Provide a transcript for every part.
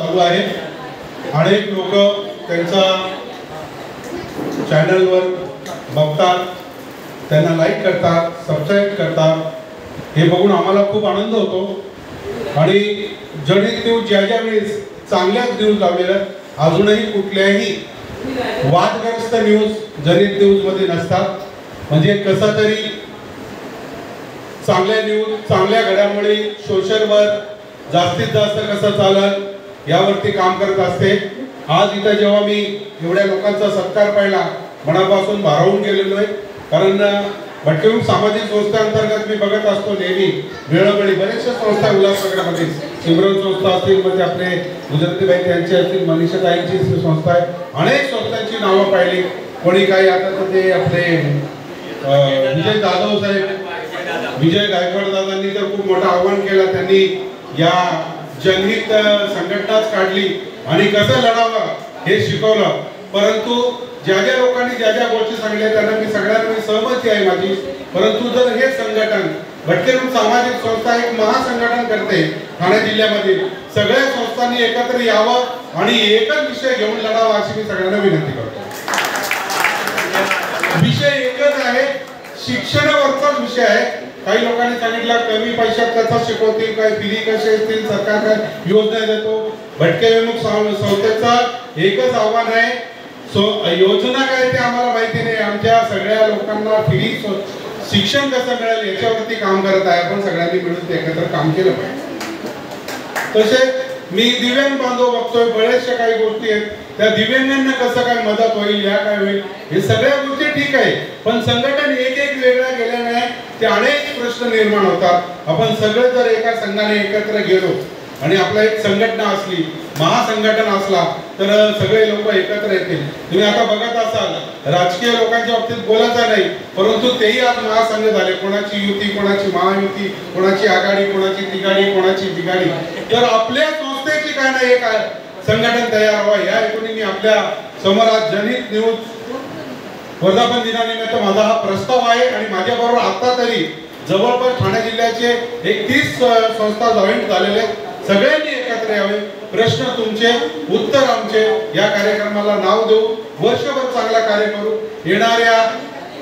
चालू आहे। अनेक लोक त्यांचा चॅनलवर बघतात, त्यांना लाईक करतात, सबस्क्राईब करतात। हे बघून आम्हाला खूप आनंद होतो। आणि जनित न्यूज ज्या वेळेस चांगल्याच न्यूज लावलेल्या, अजूनही कुठल्याही वादग्रस्त न्यूज जनित न्यूज मध्ये नसतात। म्हणजे कसं तरी चांगल्या न्यूज, चांगल्या घडामोडी सोशलवर जास्तीत जास्त कसं चालेल यावरती काम करत असते। आज इथं जेव्हा मी एवढ्या लोकांचा सत्कार पाहिला, मनापासून भारावून गेलेलो आहे। कारण भटकळून सामाजिक संस्थांतर्गत मी बघत असतो नेहमी वेळोवेळी बरेचशा संस्था उल्हासनगरमध्ये, सिमरन संस्था असतील, मग आपले गुजरातीबाई त्यांची असतील, मनीषाताईंची संस्था आहे, अनेक संस्थांची नावं पाहिली। कोणी काही आता तर ते आपले विजय जाधव साहेब, विजय गायकवाड दादांनी तर खूप मोठं आव्हान केलं। त्यांनी या जनहित संघटनाच काढली आणि कसं लढावं हे शिकवलं। परंतु ज्या लोकांनी ज्या गोष्टी सांगितल्या त्यांना मी सगळ्यांना सहमती आहे माझी। परंतु जर हे संघटन भटकळून सामाजिक संस्था एक महासंघटन करते ठाणे जिल्ह्यामध्ये, सगळ्या संस्थांनी एकत्र यावं आणि एकच विषय घेऊन लढावा अशी मी सगळ्यांना विनंती करतो। विषय एकच आहे, शिक्षणावरचाच विषय आहे। काही लोकांनी सांगितलं कमी पैशात कसा शिकवतील, काय फी कशी असतील, सरकार काय योजना देतो। भटके विमुक्त संस्थेचा एकच आव्हान आहे, योजना काय ते आम्हाला माहिती नाही। आमच्या सगळ्या लोकांना फ्री शिक्षण कसं मिळेल याच्यावरती काम करत आहे। आपण सगळ्यांनी मिळून एकत्र काम केलं पाहिजे। तसे मी दिव्यांग बांधव बघतोय, बरेचशा काही गोष्टी आहेत, त्या दिव्यांगांना कसं काय मदत होईल, या काय होईल, हे सगळ्या गोष्टी ठीक आहे। पण संघटन एक वेगळ्या गेल्याने ते अनेक प्रश्न निर्माण होतात। आपण सगळे जर एका संघाने एकत्र गेलो आणि आपला एक संघटना असली, महासंघटन असला, तर सगळे लोक एकत्र येतील। तुम्ही आता बघत असाल राजकीय लोकांच्या बाबतीत बोलायचं नाही, परंतु तेही आज महासंघ झाले। कोणाची युती, कोणाची महायुती, कोणाची आघाडी, कोणाची तिघाडी, कोणाची बिघाडी। तर आपल्या संस्थेची काय नाही एक संघटन तयार व्हावं या हेतूने मी आपल्या समोर आज जनित न्यूज वर्धापन दिनानिमित्त माझा हा प्रस्ताव आहे। आणि माझ्याबरोबर आता तरी जवळपास ठाणे जिल्ह्याचे 31 संस्था जॉईंट झालेले, सगळ्यांनी एकत्र यावे। प्रश्न तुमचे, उत्तर आमचे। या कार्यक्रमाला नाव देऊ, वर्षभर चांगला कार्य करू। येणाऱ्या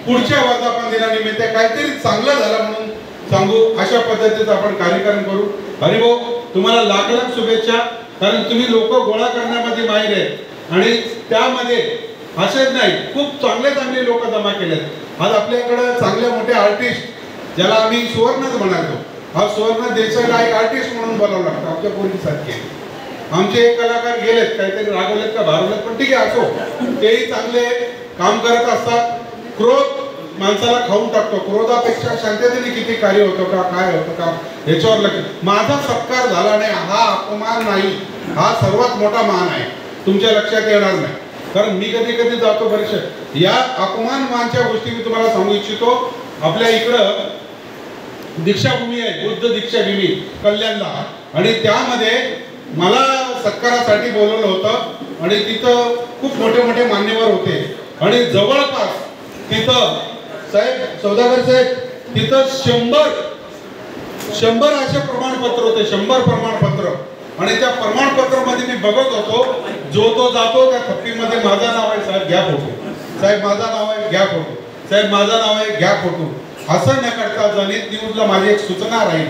पुढच्या वर्धापन दिनानिमित्त काहीतरी चांगलं झालं म्हणून सांगू, अशा पद्धतीचा आपण कार्यक्रम करू। हरिभाऊ, तुम्हाला लाख लाख शुभेच्छा, कारण तुम्ही लोक गोळा करण्यामध्ये माहिर आहेत आणि त्यामध्ये असेच नाही, खूप चांगले लोक जमा केलेत। आज आपल्याकडे चांगले मोठे आर्टिस्ट, ज्याला आम्ही सुवर्णच म्हणालो, हा सुवर्ण देशाला एक आर्टिस्ट म्हणून बोलावं लागतं। आमच्या पोलिसांचे आमचे एक कलाकार गेलेत, काहीतरी रागवलेत का भारवलेत, पण ठीक आहे, असो, तेही चांगले काम करत असतात। क्रोध माणसाला खाऊन टाकतो, क्रोधापेक्षा शांततेने किती कार्य होतं का, काय होतं का याच्यावर लक्ष। माझा सत्कार झाला नाही हा अपमान नाही, हा सर्वात मोठा मान आहे, तुमच्या लक्षात येणार नाही। कारण मी कधी जातो बरेचसे या अपमान मानच्या गोष्टी मी तुम्हाला सांगू इच्छितो। आपल्या इकडं दीक्षाभूमी आहे, बुद्ध दीक्षाभूमी कल्याणला, आणि त्यामध्ये मला सत्कारासाठी बोलवलं होतं आणि तिथं खूप मोठे मान्यवर होते। आणि जवळपास तिथं साहेब, सौदागर साहेब, तिथं 100 असे प्रमाणपत्र होते, 100 प्रमाणपत्र। आणि त्या प्रमाणपत्रामध्ये मी बघत होतो, जो तो जातो त्या थप्पीमध्ये माझं नाव आहे, साहेब घ्या फोटो, साहेब माझं नाव आहे घ्या फोटो, साहेब माझं नाव आहे घ्या फोटो। असं न करता जनित न्यूजला माझी एक सूचना राहील,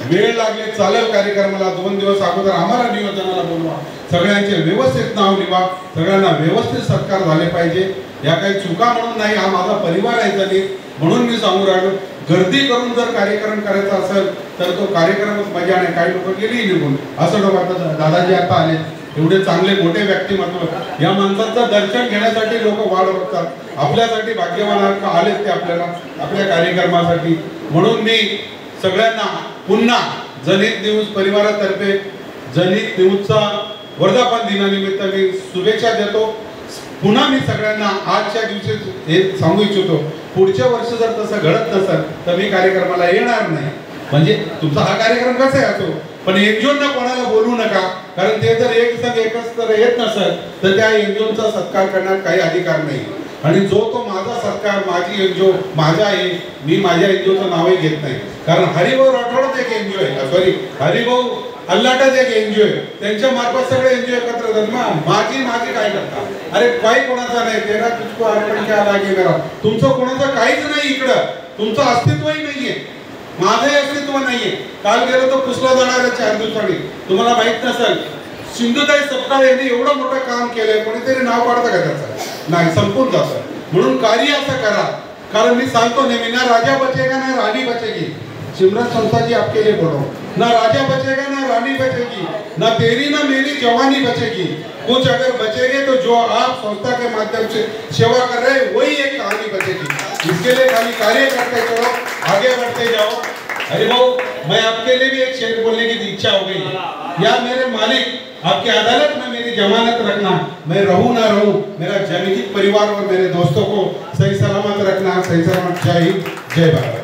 वेळ लागले चालेल कार्यक्रमाला 2 दिवस अगोदर आम्हाला नियोजनाला बोलवा, सगळ्यांचे व्यवस्थित नाव लिहा, सगळ्यांना व्यवस्थित सत्कार झाले पाहिजे। या काही चुका म्हणून नाही, हा माझा परिवार आहे जनित, म्हणून मी सांगू राहिलो। गर्दी करून जर कार्यक्रम करायचा असेल तर तो कार्यक्रमच मजा नाही, काही लोक गेली निघून, असं नको। दादाजी आता आले, एवढे चांगले मोठे व्यक्तिमत्व, या माणसांचं दर्शन घेण्यासाठी लोक वाट बघतात। आपल्यासाठी भाग्यवान आलेत ते आपल्या कार्यक्रमासाठी। म्हणून मी सगळ्यांना पुन्हा जनित न्यूज परिवारातर्फे जनित न्यूजचा वर्धापन दिनानिमित्त मी शुभेच्छा देतो। पुन्हा मी सगळ्यांना आजच्या दिवशी हे सांगू इच्छितो, पुढच्या वर्षी जर तसं घडत नसेल तर मी कार्यक्रमाला येणार नाही। म्हणजे तुमचा हा कार्यक्रम कसा आहे असो, पण एनजीओना कोणाला बोलू नका, कारण ते जर एकच तर येत नसेल तर त्या एनजीओचा सत्कार करण्यात काही अधिकार नाही। आणि जो तो माझा सत्कार, माझी एनजीओ माझा आहे, मी माझ्या एनजीओचं नावही घेत नाही। कारण हरिभाऊ राठोड एक एनजीओ आहे, सॉरी हरिभाऊ अल्लाटच एक एनजीओ आहे, त्यांच्या मार्फत सगळे एनजीओ एकत्र येतात. माझी काय करता? अरे काही कोणाचा नाही, तेरा तुझको अर्पण क्या लागे मेरा. तुमचं कोणाचं काहीच नाही इकडं, तुमचं अस्तित्वही नाहीये, माझंही अस्तित्व नाहीये. काल गेलो तो पुसला जाणार आहे 4 दिवसांनी. तुम्हाला माहित नसेल, सिंधुताई सपकाळ यांनी एवढं मोठं काम केलंय, कोणीतरी नाव काढतं का त्याचं? नाही, संपून जातं. म्हणून कार्य असं करा, कारण मी सांगतो नेहमी, ना राजा बचेगा ना रानी बचेगी. सिमरन संस्था जी आपके लिए बोलो, ना राजा बचेगा ना रानी बचेगी, ना तेरी ना मेरी जवानी बचेगी. कुछ अगर बचेगे तो जो आप संस्था के माध्यम से सेवा कर रहे हैं वही एक कहानी बचेगी. इसके लिए खाली कार्य करते चलो, आगे बढ़ते जाओ. अरे भाऊ, मैं आपके लिए भी एक शेर बोलने की इच्छा हो गई. या मेरे मालिक, आपकी अदालत में मेरी जमानत रखना, मैं रहूं ना रहूं, मेरा जनहित परिवार और मेरे दोस्तों को सही सलामत रखना. सही सलामत. जय हिंद, जय भारत.